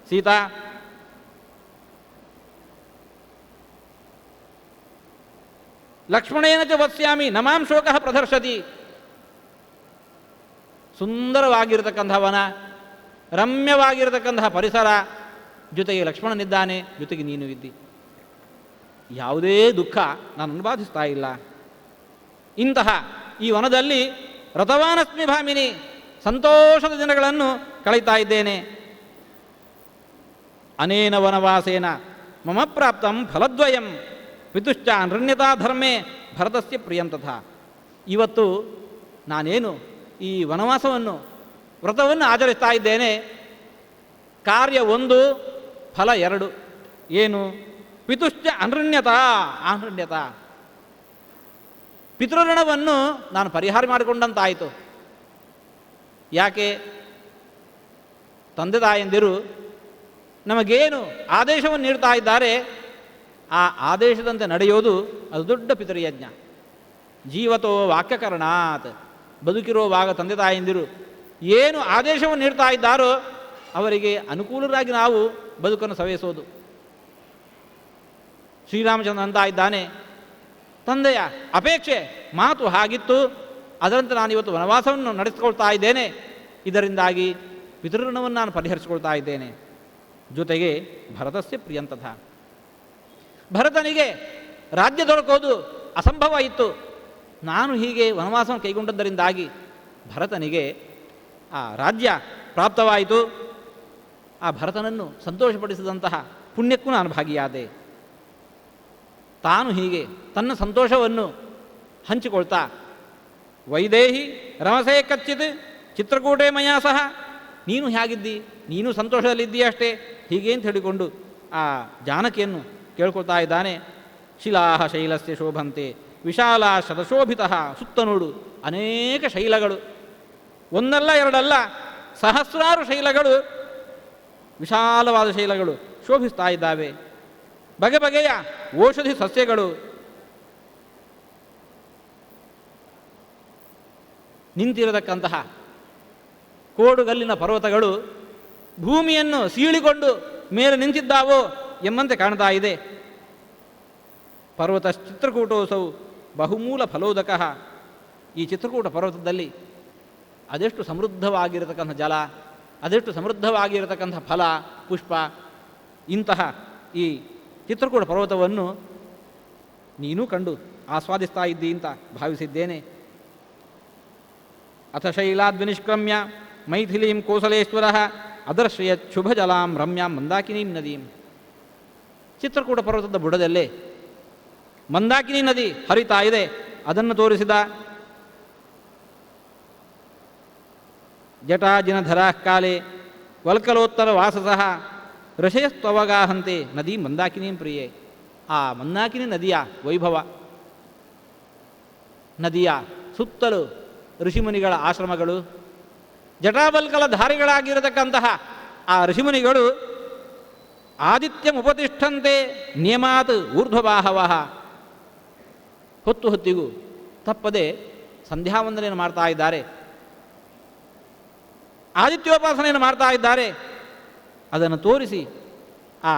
ಸೀತಾ, ಲಕ್ಷ್ಮಣೇನ ಚ ವತ್ಸ್ಯಾಮಿ ನಮಾಂ ಶೋಕಃ ಪ್ರದರ್ಶತಿ. ಸುಂದರವಾಗಿರತಕ್ಕಂಥ ವನ, ರಮ್ಯವಾಗಿರತಕ್ಕಂತಹ ಪರಿಸರ, ಜೊತೆಗೆ ಲಕ್ಷ್ಮಣನಿದ್ದಾನೆ, ಜೊತೆಗೆ ನೀನು ಇದ್ದಿ. ಯಾವುದೇ ದುಃಖ ನನ್ನನ್ನು ಬಾಧಿಸ್ತಾ ಇಲ್ಲ. ಇಂತಹ ಈ ವನದಲ್ಲಿ ರಥವಾನಸ್ಮಿ ಭಾಮಿನಿ, ಸಂತೋಷದ ದಿನಗಳನ್ನು ಕಳೀತಾ ಇದ್ದೇನೆ. ಅನೇನ ವನವಾಸೇನ ಮಮ ಪ್ರಾಪ್ತಂ ಫಲದ್ವಯಂ ಪಿತುಶ್ಚ ನೃಣ್ಯತಾ ಧರ್ಮೇ ಭರತಸ್ಯ ಪ್ರಿಯಂತಥ. ಇವತ್ತು ನಾನೇನು ಈ ವನವಾಸವನ್ನು ವ್ರತವನ್ನು ಆಚರಿಸ್ತಾ ಇದ್ದೇನೆ. ಕಾರ್ಯ 1, ಫಲ 2. ಏನು? ಪಿತುಶ್ಚ ಅನೃಣ್ಯತಾ, ಅನೃಣ್ಯತಾ, ಪಿತೃಋಣವನ್ನು ನಾನು ಪರಿಹಾರ ಮಾಡಿಕೊಂಡಂತಾಯಿತು. ಯಾಕೆ? ತಂದೆ ತಾಯಂದಿರು ನಮಗೇನು ಆದೇಶವನ್ನು ನೀಡ್ತಾ ಇದ್ದಾರೆ, ಆ ಆದೇಶದಂತೆ ನಡೆಯೋದು ಅದು ದೊಡ್ಡ ಪಿತೃಯಜ್ಞ. ಜೀವತೋ ವಾಕ್ಯಕರಣಾತ್, ಬದುಕಿರುವಾಗ ತಂದೆ ತಾಯಂದಿರು ಏನು ಆದೇಶವನ್ನು ನೀಡ್ತಾ ಇದ್ದಾರೋ ಅವರಿಗೆ ಅನುಕೂಲರಾಗಿ ನಾವು ಬದುಕನ್ನು ಸವೆಸೋದು. ಶ್ರೀರಾಮಚಂದ್ರ ಅಂತ ಇದ್ದಾನೆ, ತಂದೆಯ ಅಪೇಕ್ಷೆ ಮಾತು ಹಾಗಿತ್ತು, ಅದರಂತೆ ನಾನು ಇವತ್ತು ವನವಾಸವನ್ನು ನಡೆಸಿಕೊಳ್ತಾ ಇದ್ದೇನೆ. ಇದರಿಂದಾಗಿ ಪಿತೃಋಣವನ್ನು ನಾನು ಪರಿಹರಿಸಿಕೊಳ್ತಾ ಇದ್ದೇನೆ. ಜೊತೆಗೆ ಭರತಸ್ಯ ಪ್ರಿಯಂತಥ, ಭರತನಿಗೆ ರಾಜ್ಯ ದೊರಕೋದು ಅಸಂಭವ ಇತ್ತು. ನಾನು ಹೀಗೆ ವನವಾಸವನ್ನು ಕೈಗೊಂಡದ್ದರಿಂದಾಗಿ ಭರತನಿಗೆ ಆ ರಾಜ್ಯ ಪ್ರಾಪ್ತವಾಯಿತು. ಆ ಭರತನನ್ನು ಸಂತೋಷಪಡಿಸಿದಂತಹ ಪುಣ್ಯಕ್ಕೂ ನಾನು ಭಾಗಿಯಾದೆ. ತಾನು ಹೀಗೆ ತನ್ನ ಸಂತೋಷವನ್ನು ಹಂಚಿಕೊಳ್ತಾ, ವೈದೇಹಿ ರಮಸೇ ಕಚ್ಚಿತ್ ಚಿತ್ರಕೂಟೆ ಮಯಾ ಸಹ, ನೀನು ಹೇಗಿದ್ದಿ, ನೀನು ಸಂತೋಷದಲ್ಲಿದ್ದೀಯ ಅಷ್ಟೇ, ಹೀಗೆ ಅಂತ ಹೇಳಿಕೊಂಡು ಆ ಜಾನಕಿಯನ್ನು ಕೇಳ್ಕೊಳ್ತಾ ಇದ್ದಾನೆ. ಶಿಲಾಹ ಶೈಲಸ್ಯ ಶೋಭಂತೆ ವಿಶಾಲ ಶತಶೋಭಿತ. ಸುತ್ತ ನೋಡು ಅನೇಕ ಶೈಲಗಳು, ಒಂದಲ್ಲ ಎರಡಲ್ಲ, ಸಹಸ್ರಾರು ಶೈಲಗಳು, ವಿಶಾಲವಾದ ಶೈಲಗಳು ಶೋಭಿಸ್ತಾ ಇದ್ದಾವೆ. ಬಗೆ ಬಗೆಯ ಔಷಧಿ ಸಸ್ಯಗಳು, ನಿಂತಿರತಕ್ಕಂತಹ ಕೋಡುಗಲ್ಲಿನ ಪರ್ವತಗಳು ಭೂಮಿಯನ್ನು ಸೀಳಿಕೊಂಡು ಮೇಲೆ ನಿಂತಿದ್ದಾವೋ ಎಂಬಂತೆ ಕಾಣ್ತಾ ಇದೆ. ಪರ್ವತ ಚಿತ್ರಕೂಟೋಸೌ ಬಹುಮೂಲ ಫಲೋದಕ. ಈ ಚಿತ್ರಕೂಟ ಪರ್ವತದಲ್ಲಿ ಅದೆಷ್ಟು ಸಮೃದ್ಧವಾಗಿರತಕ್ಕಂಥ ಜಲ, ಅದೆಷ್ಟು ಸಮೃದ್ಧವಾಗಿರತಕ್ಕಂಥ ಫಲ ಪುಷ್ಪ. ಇಂತಹ ಈ ಚಿತ್ರಕೂಟ ಪರ್ವತವನ್ನು ನೀನು ಕಂಡು ಆಸ್ವಾದಿಸ್ತಾ ಇದ್ದಿ ಅಂತ ಭಾವಿಸಿದ್ದೇನೆ. ಅಥ ಶೈಲಾದ್ವಿನಿಷ್ಕ್ರಮ್ಯ ಮೈಥಿಲೀಂ ಕೋಸಲೇಶ್ವರ ಅದರ್ಶಯತ್ ಶುಭಜಲಾಂ ರಮ್ಯಾಂ ಮಂದಾಕಿನೀಂ ನದೀಂ. ಚಿತ್ರಕೂಟ ಪರ್ವತದ ಬುಡದಲ್ಲೇ ಮಂದಾಕಿನಿ ನದಿ ಹರಿತಾ ಇದೆ, ಅದನ್ನು ತೋರಿಸಿದ. ಜಟಾಜಿನಧರಾ ಕಾಲೇ ವಲ್ಕಲೋತ್ತರ ವಾಸಸಃ ಋಷಯಸ್ತ್ವವಗಾಹಂತೆ ನದಿ ಮಂದಾಕಿನೀಂ ಪ್ರಿಯೆ. ಆ ಮಂದಾಕಿನಿ ನದಿಯ ವೈಭವ, ನದಿಯ ಸುತ್ತಲೂ ಋಷಿಮುನಿಗಳ ಆಶ್ರಮಗಳು, ಜಟಾಬಲ್ಕಲ ಧಾರಿಗಳಾಗಿರತಕ್ಕಂತಹ ಆ ಋಷಿಮುನಿಗಳು ಆದಿತ್ಯಮುಪತಿಷ್ಠಂತೆ ನಿಯಮಾತ್ ಊರ್ಧ್ವಬಾಹವಃ. ಹೊತ್ತು ಹೊತ್ತಿಗೂ ತಪ್ಪದೆ ಸಂಧ್ಯಾವಂದನೆಯನ್ನು ಮಾಡ್ತಾ ಇದ್ದಾರೆ, ಆದಿತ್ಯೋಪಾಸನೆಯನ್ನು ಮಾಡ್ತಾ ಇದ್ದಾರೆ. ಅದನ್ನು ತೋರಿಸಿ ಆ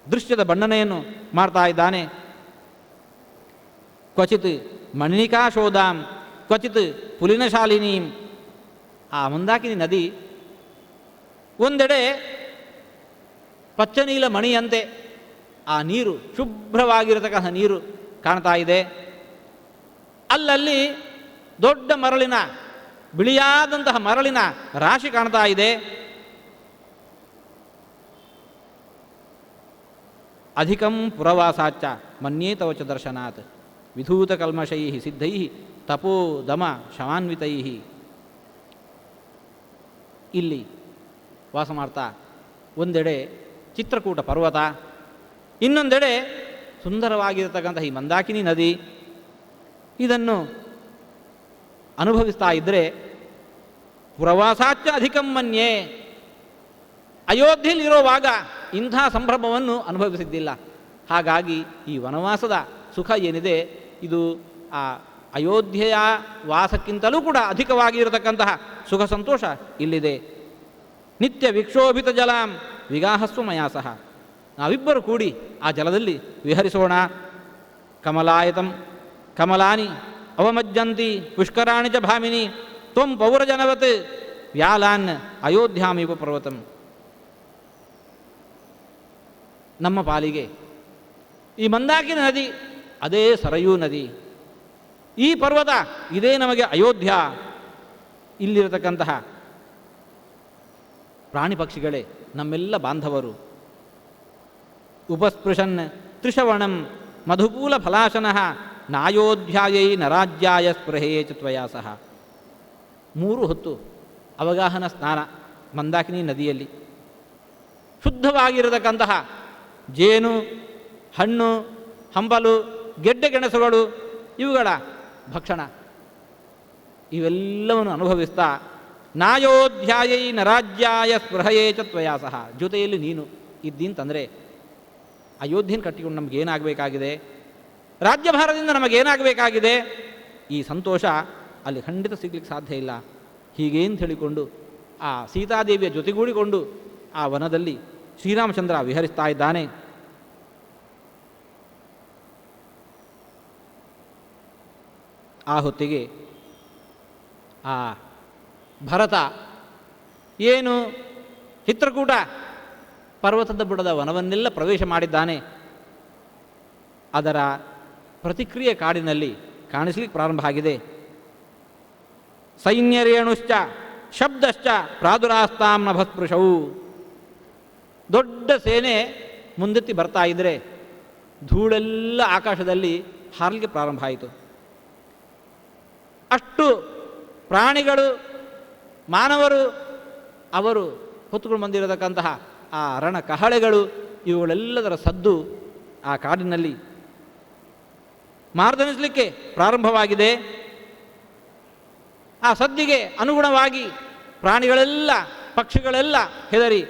ದೃಶ್ಯದ ಬಣ್ಣನೆಯನ್ನು ಮಾಡ್ತಾ ಇದ್ದಾನೆ. ಕ್ವಚಿತ್ ಮಣಿಕಾಶೋಧಾಂ ಕ್ವಚಿತ್ ಪುಲಿನಶಾಲಿನೀಂ. ಆ ಮಂದಾಕಿನಿ ನದಿ ಒಂದೆಡೆ ಪಚ್ಚನೀಲ ಮಣಿಯಂತೆ ಆ ನೀರು, ಶುಭ್ರವಾಗಿರತಕ್ಕಂಥ ನೀರು ಕಾಣ್ತಾ ಇದೆ. ಅಲ್ಲಲ್ಲಿ ದೊಡ್ಡ ಮರಳಿನ, ಬಿಳಿಯಾದಂತಹ ಮರಳಿನ ರಾಶಿ ಕಾಣ್ತಾ ಇದೆ. ಅಧಿಕಂ ಪುರವಾಸಾಚ್ಚ ಮನ್ಯೇ ತವಚ ದರ್ಶನಾತ್ ವಿಧೂತಕಲ್ಮಷೈ ಸಿದ್ಧೈ ತಪೋ ದಮ ಶಮಾನ್ವಿತೈ. ಇಲ್ಲಿ ವಾಸ ಮಾಡ್ತಾ ಒಂದೆಡೆ ಚಿತ್ರಕೂಟ ಪರ್ವತ, ಇನ್ನೊಂದೆಡೆ ಸುಂದರವಾಗಿರತಕ್ಕಂಥ ಈ ಮಂದಾಕಿನಿ ನದಿ. ಇದನ್ನು ಅನುಭವಿಸ್ತಾ ಇದ್ದರೆ ಪ್ರವಾಸಾಚ್ಚ ಅಧಿಕಂ ಮನ್ಯೆ, ಅಯೋಧ್ಯೆಯಲ್ಲಿರುವಾಗ ಇಂಥ ಸಂಭ್ರಮವನ್ನು ಅನುಭವಿಸಿದ್ದಿಲ್ಲ. ಹಾಗಾಗಿ ಈ ವನವಾಸದ ಸುಖ ಏನಿದೆ ಇದು ಆ ಅಯೋಧ್ಯೆಯ ವಾಸಕ್ಕಿಂತಲೂ ಕೂಡ ಅಧಿಕವಾಗಿರತಕ್ಕಂತಹ ಸುಖ ಸಂತೋಷ ಇಲ್ಲಿದೆ. ನಿತ್ಯ ವಿಕ್ಷೋಭಿತ ಜಲಾಂ ವಿಗಾಹಸ್ವ ಮಯಾ ಸಹ, ನಾವಿಬ್ಬರು ಕೂಡಿ ಆ ಜಲದಲ್ಲಿ ವಿಹರಿಸೋಣ. ಕಮಲಾಯತಂ ಕಮಲಾನಿ ಅವಮಜ್ಜಂತಿ ಪುಷ್ಕರಾಣಿ ಚ ಭಾಮಿನಿ ತ್ವಂ ಪೌರಜನವತ್ ವ್ಯಾಲಾನ್ ಅಯೋಧ್ಯಾಮೀಪ ಪರ್ವತಂ. ನಮ್ಮ ಪಾಲಿಗೆ ಈ ಮಂದಾಕಿನಿ ನದಿ ಅದೇ ಸರಯೂ ನದಿ, ಈ ಪರ್ವತ ಇದೇ ನಮಗೆ ಅಯೋಧ್ಯ. ಇಲ್ಲಿರತಕ್ಕಂತಹ ಪ್ರಾಣಿ ಪಕ್ಷಿಗಳೇ ನಮ್ಮೆಲ್ಲ ಬಾಂಧವರು. ಉಪಸ್ಪೃಶನ್ ತ್ರಿಶವಣಂ ಮಧುಪೂಲ ಫಲಾಶನಃ ನಾಯೋಧ್ಯಾಯೈ ನರಾಜ್ಯಾಯ ಸ್ಪೃಹೇ ಚ ತ್ವಯಾ ಸಹ. 3 ಹೊತ್ತು ಅವಗಾಹನ ಸ್ನಾನ ಮಂದಾಕಿನಿ ನದಿಯಲ್ಲಿ. ಶುದ್ಧವಾಗಿರತಕ್ಕಂತಹ ಜೇನು, ಹಣ್ಣು, ಹಂಪಲು, ಗೆಡ್ಡೆ ಗೆಣಸುಗಳು ಇವುಗಳ ಭಕ್ಷಣ ಇವೆಲ್ಲವನ್ನು ಅನುಭವಿಸ್ತಾ ನಾಯೋಧ್ಯಾಯೈ ನರಾಜ್ಯಾಯ ಸ್ಪೃಹಯೇ ಚ ತ್ವಯಾ ಸಹ. ಜೊತೆಯಲ್ಲಿ ನೀನು ಇದ್ದೀಂತಂದರೆ ಅಯೋಧ್ಯೆನ ಕಟ್ಟಿಕೊಂಡು ನಮಗೇನಾಗಬೇಕಾಗಿದೆ, ರಾಜ್ಯಭಾರದಿಂದ ನಮಗೇನಾಗಬೇಕಾಗಿದೆ, ಈ ಸಂತೋಷ ಅಲ್ಲಿ ಖಂಡಿತ ಸಿಗ್ಲಿಕ್ಕೆ ಸಾಧ್ಯ ಇಲ್ಲ. ಹೀಗೇನು ಹೇಳಿಕೊಂಡು ಆ ಸೀತಾದೇವಿಯ ಜೊತೆಗೂಡಿಕೊಂಡು ಆ ವನದಲ್ಲಿ ಶ್ರೀರಾಮಚಂದ್ರ ವಿಹರಿಸ್ತಾ ಇದ್ದಾನೆ. ಆ ಹೊತ್ತಿಗೆ ಆ ಭರತ ಏನು ಚಿತ್ರಕೂಟ ಪರ್ವತದ ಬುಡದ ವನವನ್ನೆಲ್ಲ ಪ್ರವೇಶ ಮಾಡಿದ್ದಾನೆ. ಅದರ ಪ್ರತಿಕ್ರಿಯೆ ಕಾಡಿನಲ್ಲಿ ಕಾಣಿಸಲಿಕ್ಕೆ ಪ್ರಾರಂಭ ಆಗಿದೆ. ಸೈನ್ಯರೇಣುಶ್ಚ ಶಬ್ದಶ್ಚ ಪ್ರಾದುರಾಸ್ತಾಂ ನಭಸ್ಪೃಶವು. ದೊಡ್ಡ ಸೇನೆ ಮುಂದೆತ್ತಿ ಬರ್ತಾ ಇದ್ದರೆ ಧೂಳೆಲ್ಲ ಆಕಾಶದಲ್ಲಿ ಹಾರಲಿಕ್ಕೆ ಪ್ರಾರಂಭ ಆಯಿತು. ಅಷ್ಟು ಪ್ರಾಣಿಗಳು, ಮಾನವರು, ಅವರು ಹೊತ್ತುಕೊಂಡು ಬಂದಿರತಕ್ಕಂತಹ ಆ ರಣ ಕಹಳೆಗಳು ಇವುಗಳೆಲ್ಲದರ ಸದ್ದು ಆ ಕಾಡಿನಲ್ಲಿ ಮಾರ್ದನಿಸಲಿಕ್ಕೆ ಪ್ರಾರಂಭವಾಗಿದೆ. ಆ ಸದ್ದಿಗೆ ಅನುಗುಣವಾಗಿ ಪ್ರಾಣಿಗಳೆಲ್ಲ, ಪಕ್ಷಿಗಳೆಲ್ಲ ಹೆದರಿ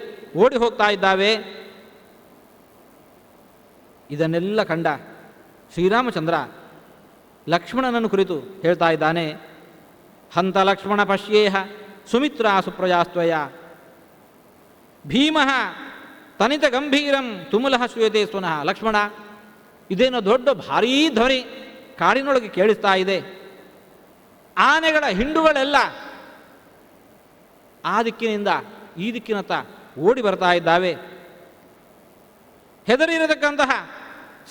ಓಡಿ ಹೋಗ್ತಾ ಇದ್ದಾವೆ. ಇದನ್ನೆಲ್ಲ ಕಂಡ ಶ್ರೀರಾಮಚಂದ್ರ ಲಕ್ಷ್ಮಣನನ್ನು ಕುರಿತು ಹೇಳ್ತಾ ಇದ್ದಾನೆ. ಹಂತ ಲಕ್ಷ್ಮಣ ಪಶ್ಯೇಹ ಸುಮಿತ್ರ ಸುಪ್ರಜಾಸ್ತ್ವಯ ಭೀಮಃ ತನಿತ ಗಂಭೀರಂ ತುಮುಲಃ ಶ್ರೂಯತೆ ಸ್ವನಃ. ಲಕ್ಷ್ಮಣ, ಇದೇನೋ ದೊಡ್ಡ ಭಾರೀ ಧ್ವನಿ ಕಾಡಿನೊಳಗೆ ಕೇಳಿಸ್ತಾ ಇದೆ. ಆನೆಗಳ ಹಿಂಡುಗಳೆಲ್ಲ ಆ ದಿಕ್ಕಿನಿಂದ ಈ ದಿಕ್ಕಿನತ್ತ ಓಡಿ ಬರ್ತಾ ಇದ್ದಾವೆ. ಹೆದರಿರತಕ್ಕಂತಹ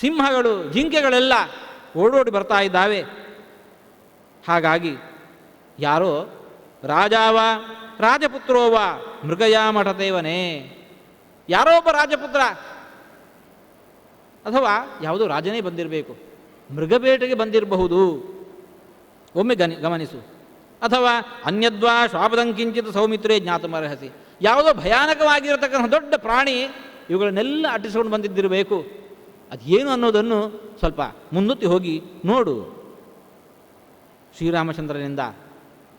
ಸಿಂಹಗಳು, ಜಿಂಕೆಗಳೆಲ್ಲ ಓಡೋಡಿ ಬರ್ತಾ ಇದ್ದಾವೆ. ಹಾಗಾಗಿ ಯಾರೋ ರಾಜಾವ ರಾಜಪುತ್ರೋವ ಮೃಗಯಾಮಠತೇವನೇ, ಯಾರೋ ಒಬ್ಬ ರಾಜಪುತ್ರ ಅಥವಾ ಯಾವುದೋ ರಾಜನೇ ಬಂದಿರಬೇಕು, ಮೃಗಬೇಟೆಗೆ ಬಂದಿರಬಹುದು, ಒಮ್ಮೆ ಗಮನಿಸು. ಅಥವಾ ಅನ್ಯದ್ವಾ ಶ್ವಾಪದಂಕಿಂಚಿತ ಸೌಮಿತ್ರೇ ಜ್ಞಾತಮರ್ಹಸಿ, ಯಾವುದೋ ಭಯಾನಕವಾಗಿರತಕ್ಕಂಥ ದೊಡ್ಡ ಪ್ರಾಣಿ ಇವುಗಳನ್ನೆಲ್ಲ ಅಟ್ಟಿಸಿಕೊಂಡು ಬಂದಿದ್ದಿರಬೇಕು. ಅದೇನು ಅನ್ನೋದನ್ನು ಸ್ವಲ್ಪ ಮುನ್ನುತ್ತಿ ಹೋಗಿ ನೋಡು. ಶ್ರೀರಾಮಚಂದ್ರನಿಂದ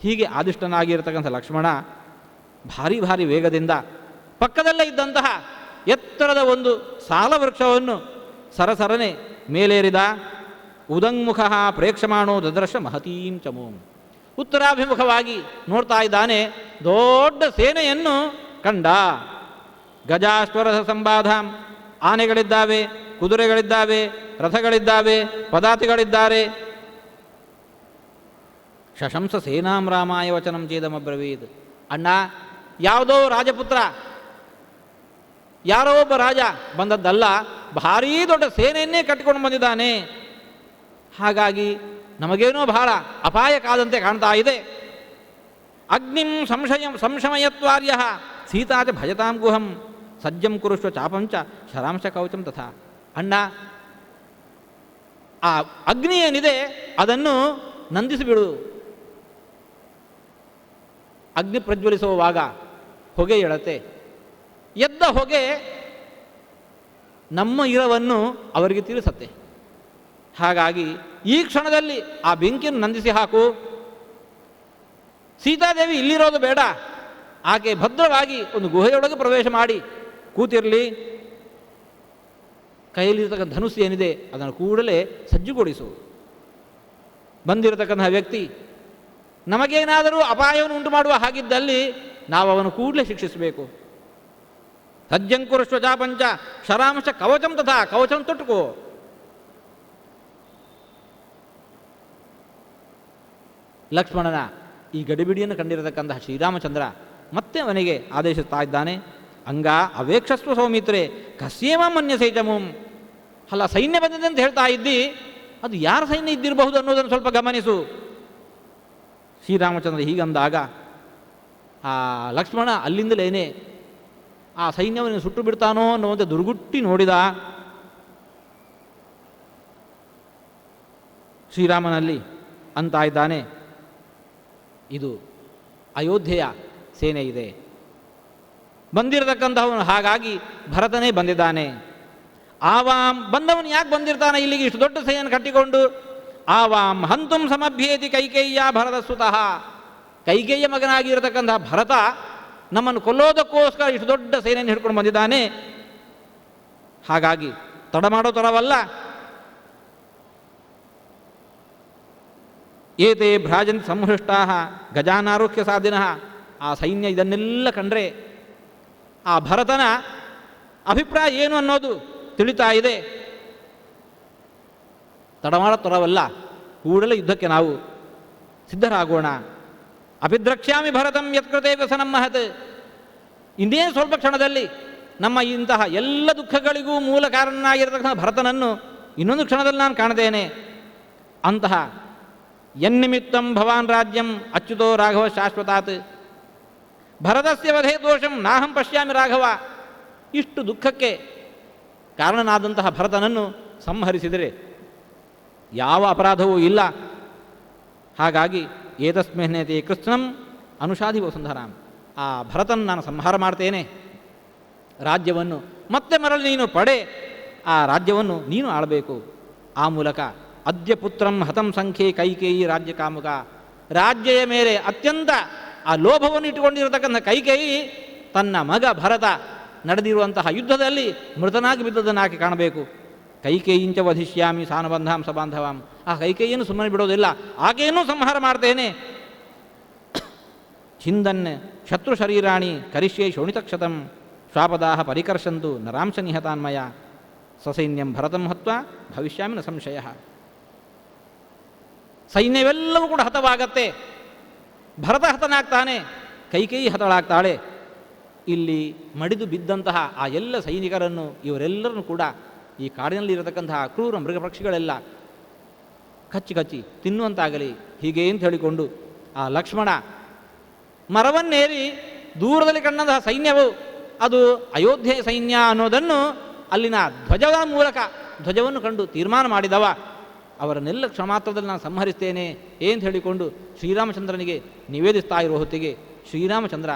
ಹೀಗೆ ಆದಿಷ್ಟನಾಗಿರತಕ್ಕಂಥ ಲಕ್ಷ್ಮಣ ಭಾರಿ ಭಾರಿ ವೇಗದಿಂದ ಪಕ್ಕದಲ್ಲೇ ಇದ್ದಂತಹ ಎತ್ತರದ ಒಂದು ಸಾಲವೃಕ್ಷವನ್ನು ಸರಸರನೆ ಮೇಲೇರಿದ. ಉದಂಗ್ಮುಖ ಪ್ರೇಕ್ಷಮಾಣೋ ದದರ್ಶ ಮಹತೀಂ ಚಮೋಂ. ಉತ್ತರಾಭಿಮುಖವಾಗಿ ನೋಡ್ತಾ ಇದ್ದಾನೆ. ದೊಡ್ಡ ಸೇನೆಯನ್ನು ಕಂಡ. ಗಜಾಶ್ವರಥ ಸಂಬಾಧಾಂ, ಆನೆಗಳಿದ್ದಾವೆ, ಕುದುರೆಗಳಿದ್ದಾವೆ, ರಥಗಳಿದ್ದಾವೆ, ಪದಾತಿಗಳಿದ್ದಾರೆ. ಶಶಂಸ ಸೇನಾಂ ರಾಮಾಯ ವಚನಂ ಚೇದಮಬ್ರವೀದ್. ಅಣ್ಣ, ಯಾವುದೋ ರಾಜಪುತ್ರ, ಯಾರೋ ಒಬ್ಬ ರಾಜ ಬಂದದ್ದಲ್ಲ, ಭಾರೀ ದೊಡ್ಡ ಸೇನೆಯನ್ನೇ ಕಟ್ಟಿಕೊಂಡು ಬಂದಿದ್ದಾನೆ. ಹಾಗಾಗಿ ನಮಗೇನೋ ಬಹಳ ಅಪಾಯಕ್ಕಾದಂತೆ ಕಾಣ್ತಾ ಇದೆ. ಅಗ್ನಿಂ ಸಂಶಮಯತ್ವಾರ್ಯ ಸೀತಾಚ ಭಜತಾಂ ಗುಹಂ ಸಜ್ಜಂ ಕುರುಷ್ವ ಚಾಪಂಚ ಶರಾಂಶ ಕವಚಂ ತಥಾ. ಅಣ್ಣ, ಆ ಅಗ್ನಿ ಏನಿದೆ ಅದನ್ನು ನಂದಿಸಿಬಿಡು. ಅಗ್ನಿ ಪ್ರಜ್ವಲಿಸುವಾಗ ಹೊಗೆ ಎಳತೆ, ಎದ್ದ ಹೊಗೆ ನಮ್ಮ ಇರವನ್ನು ಅವರಿಗೆ ತಿಳಿಸತ್ತೆ. ಹಾಗಾಗಿ ಈ ಕ್ಷಣದಲ್ಲಿ ಆ ಬೆಂಕಿಯನ್ನು ನಂದಿಸಿ ಹಾಕು. ಸೀತಾದೇವಿ ಇಲ್ಲಿರೋದು ಬೇಡ, ಆಕೆ ಭದ್ರವಾಗಿ ಒಂದು ಗುಹೆಯೊಳಗೆ ಪ್ರವೇಶ ಮಾಡಿ ಕೂತಿರಲಿ. ಕೈಯಲ್ಲಿರ್ತಕ್ಕಂಥ ಧನುಸ್ಸು ಏನಿದೆ ಅದನ್ನು ಕೂಡಲೇ ಸಜ್ಜುಗೊಳಿಸು. ಬಂದಿರತಕ್ಕಂತಹ ವ್ಯಕ್ತಿ ನಮಗೇನಾದರೂ ಅಪಾಯವನ್ನು ಉಂಟು ಮಾಡುವ ಹಾಗಿದ್ದಲ್ಲಿ ನಾವು ಅವನು ಕೂಡಲೇ ಶಿಕ್ಷಿಸಬೇಕು. ಸಜ್ಜಂಕುರಶ್ವಜಾ ಪಂಚ ಶರಾಂಶ ಕವಚಂ ತಥಾ ಕವಚಂ ತೊಟ್ಟುಕೋ. ಲಕ್ಷ್ಮಣನ ಈ ಗಡಿಬಿಡಿಯನ್ನು ಕಂಡಿರತಕ್ಕಂತಹ ಶ್ರೀರಾಮಚಂದ್ರ ಮತ್ತೆ ಅವನಿಗೆ ಆದೇಶಿಸ್ತಾ ಇದ್ದಾನೆ. ಅಂಗ ಅವೇಕ್ಷಸ್ವ ಸೌಮಿತ್ರೆ ಕಸ್ಯೇಮ ಮನ್ಯಸೈಜಮುಂ. ಅಲ್ಲ, ಸೈನ್ಯ ಬಂದಿದೆ ಅಂತ ಹೇಳ್ತಾ ಇದ್ದಿ, ಅದು ಯಾರ ಸೈನ್ಯ ಇದ್ದಿರಬಹುದು ಅನ್ನೋದನ್ನು ಸ್ವಲ್ಪ ಗಮನಿಸು. ಶ್ರೀರಾಮಚಂದ್ರ ಹೀಗಂದಾಗ ಆ ಲಕ್ಷ್ಮಣ ಅಲ್ಲಿಂದಲೇನೆ ಆ ಸೈನ್ಯವನ್ನು ಸುಟ್ಟು ಬಿಡ್ತಾನೋ ಅನ್ನುವಂತೆ ದುರ್ಗುಟ್ಟಿ ನೋಡಿದ. ಶ್ರೀರಾಮನಲ್ಲಿ ಅಂತ ಇದ್ದಾನೆ, ಇದು ಅಯೋಧ್ಯೆಯ ಸೇನೆ ಇದೆ ಬಂದಿರತಕ್ಕಂಥವನು, ಹಾಗಾಗಿ ಭರತನೇ ಬಂದಿದ್ದಾನೆ. ಆವಾಂ ಬಂದವನು ಯಾಕೆ ಬಂದಿರ್ತಾನೆ ಇಲ್ಲಿಗೆ ಇಷ್ಟು ದೊಡ್ಡ ಸೇನೆಯನ್ನು ಕಟ್ಟಿಕೊಂಡು? ಆವಾಂ ಹಂತುಂ ಸಮಭ್ಯೇತಿ ಕೈಕೇಯ್ಯ ಭರತ ಸುತಃ. ಕೈಕೇಯ್ಯ ಮಗನಾಗಿರತಕ್ಕಂಥ ಭರತ ನಮ್ಮನ್ನು ಕೊಲ್ಲೋದಕ್ಕೋಸ್ಕರ ಇಷ್ಟು ದೊಡ್ಡ ಸೇನೆಯನ್ನು ಹಿಡ್ಕೊಂಡು ಬಂದಿದ್ದಾನೆ. ಹಾಗಾಗಿ ತಡ ಮಾಡೋ ತರವಲ್ಲ. ಏತೆ ಭ್ರಾಜಂತಿ ಸಂಹೃಷ್ಟಾ ಗಜಾನಾರೋಗ್ಯ ಸಾಧಿನಃ. ಆ ಸೈನ್ಯ ಇದನ್ನೆಲ್ಲ ಕಂಡ್ರೆ ಆ ಭರತನ ಅಭಿಪ್ರಾಯ ಏನು ಅನ್ನೋದು ತಿಳಿತಾ ಇದೆ. ತಡಮಾಡ ತರವಲ್ಲ, ಕೂಡಲೇ ಯುದ್ಧಕ್ಕೆ ನಾವು ಸಿದ್ಧರಾಗೋಣ. ಅಭಿದ್ರಕ್ಷ್ಯಾಮಿ ಭರತಂ ಯತ್ಕೃತೆ ವ್ಯಸನಂ ಮಹತ್. ಇನ್ನೇನು ಸ್ವಲ್ಪ ಕ್ಷಣದಲ್ಲಿ ನಮ್ಮ ಇಂತಹ ಎಲ್ಲ ದುಃಖಗಳಿಗೂ ಮೂಲ ಕಾರಣನಾಗಿರತಕ್ಕಂಥ ಭರತನನ್ನು ಇನ್ನೊಂದು ಕ್ಷಣದಲ್ಲಿ ನಾನು ಕಾಣುತ್ತೇನೆ. ಅಂತಹ ಯನ್ನಿಮಿತ್ತಂ ಭವಾನ್ ರಾಜ್ಯಂ ಅಚ್ಯುತೋ ರಾಘವ ಶಾಶ್ವತಾತ್. ಭರತಸ್ಯ ವಧೇ ದೋಷಂ ನಾಹಂ ಪಶ್ಯಾಮಿ ರಾಘವ. ಇಷ್ಟು ದುಃಖಕ್ಕೆ ಕಾರಣನಾದಂತಹ ಭರತನನ್ನು ಸಂಹರಿಸಿದರೆ ಯಾವ ಅಪರಾಧವೂ ಇಲ್ಲ. ಹಾಗಾಗಿ ಏತಸ್ಮಿನ್ನತೆ ಕೃಷ್ಣಂ ಅನುಷಾಧಿ ವಸುಂಧರಾಂ. ಆ ಭರತನ ನಾನು ಸಂಹಾರ ಮಾಡ್ತೇನೆ. ರಾಜ್ಯವನ್ನು ಮತ್ತೆ ಮರಳಿ ನೀನು ಪಡೆ, ಆ ರಾಜ್ಯವನ್ನು ನೀನು ಆಳಬೇಕು. ಆ ಮೂಲಕ ಅದ್ಯ ಪುತ್ರಂ ಹತಂ ಸಂಖ್ಯೆ ಕೈಕೇಯಿ ರಾಜ್ಯ ಕಾಮುಕ. ರಾಜ್ಯದ ಮೇಲೆ ಅತ್ಯಂತ ಆ ಲೋಭವನ್ನು ಇಟ್ಟುಕೊಂಡಿರತಕ್ಕಂಥ ಕೈಕೇಯಿ ತನ್ನ ಮಗ ಭರತ ನಡೆದಿರುವಂತಹ ಯುದ್ಧದಲ್ಲಿ ಮೃತನಾಗಿ ಬಿದ್ದದನ್ನಾಕೆ ಕಾಣಬೇಕು. ಕೈಕೇಯಿಂಚ ವಧಿಷ್ಯಾಮಿ ಸಾನುಬಂಧಾಂ ಸಬಾಂಧವಾಂ. ಆ ಕೈಕೇಯಿಯನ್ನು ಸುಮ್ಮನೆ ಬಿಡೋದಿಲ್ಲ, ಆಕೆಯನ್ನು ಸಂಹಾರ ಮಾಡ್ತೇನೆ. ಛಿಂದನ್ ಶತ್ರು ಶರೀರಾಣಿ ಕರಿಷ್ಯೆ ಶೋಣಿತಕ್ಷತಂ ಶ್ವಾಪದಾಹ ಪರಿಕರ್ಷಂತು ನರಾಂಶ ನಿಹತಾನ್ಮಯ ಸಸೈನ್ಯಂ ಭರತಂ ಹತ್ವಾ ಭವಿಷ್ಯಾಮಿ ನ ಸಂಶಯ. ಸೈನ್ಯವೆಲ್ಲವೂ ಕೂಡ ಹತವಾಗತ್ತೆ. ಭರತ ಹತನಾಗ್ತಾನೆ, ಕೈಕೇಯಿ ಹತಳಾಗ್ತಾಳೆ. ಇಲ್ಲಿ ಮಡಿದು ಬಿದ್ದಂತಹ ಆ ಎಲ್ಲ ಸೈನಿಕರನ್ನು ಇವರೆಲ್ಲರನ್ನು ಕೂಡ ಈ ಕಾಡಿನಲ್ಲಿ ಇರತಕ್ಕಂತಹ ಕ್ರೂರ ಮೃಗ ಪಕ್ಷಿಗಳೆಲ್ಲ ಕಚ್ಚಿ ಕಚ್ಚಿ ತಿನ್ನುವಂತಾಗಲಿ ಹೀಗೆ ಅಂತ ಹೇಳಿಕೊಂಡು ಆ ಲಕ್ಷ್ಮಣ ಮರವನ್ನೇರಿ ದೂರದಲ್ಲಿ ಕಂಡಂತಹ ಸೈನ್ಯವು ಅದು ಅಯೋಧ್ಯೆಯ ಸೈನ್ಯ ಅನ್ನೋದನ್ನು ಅಲ್ಲಿನ ಧ್ವಜದ ಮೂಲಕ ಧ್ವಜವನ್ನು ಕಂಡು ತೀರ್ಮಾನ ಮಾಡಿದವ. ಅವರನ್ನೆಲ್ಲ ಕ್ಷಮಾತ್ರದಲ್ಲಿ ನಾನು ಸಂಹರಿಸ್ತೇನೆ ಅಂತ ಹೇಳಿಕೊಂಡು ಶ್ರೀರಾಮಚಂದ್ರನಿಗೆ ನಿವೇದಿಸ್ತಾ ಇರುವ ಹೊತ್ತಿಗೆ ಶ್ರೀರಾಮಚಂದ್ರ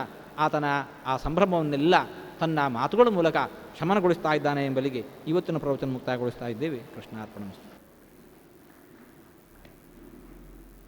ಆತನ ಆ ಸಂಭ್ರಮವನ್ನೆಲ್ಲ ತನ್ನ ಮಾತುಗಳ ಮೂಲಕ ಶಮನಗೊಳಿಸ್ತಾ ಇದ್ದಾನೆ ಎಂಬಲಿಗೆ ಇವತ್ತಿನ ಪ್ರವಚನ ಮುಕ್ತಾಯಗೊಳಿಸ್ತಾ ಇದ್ದೇವೆ. ಕೃಷ್ಣಾರ್ಪಣ.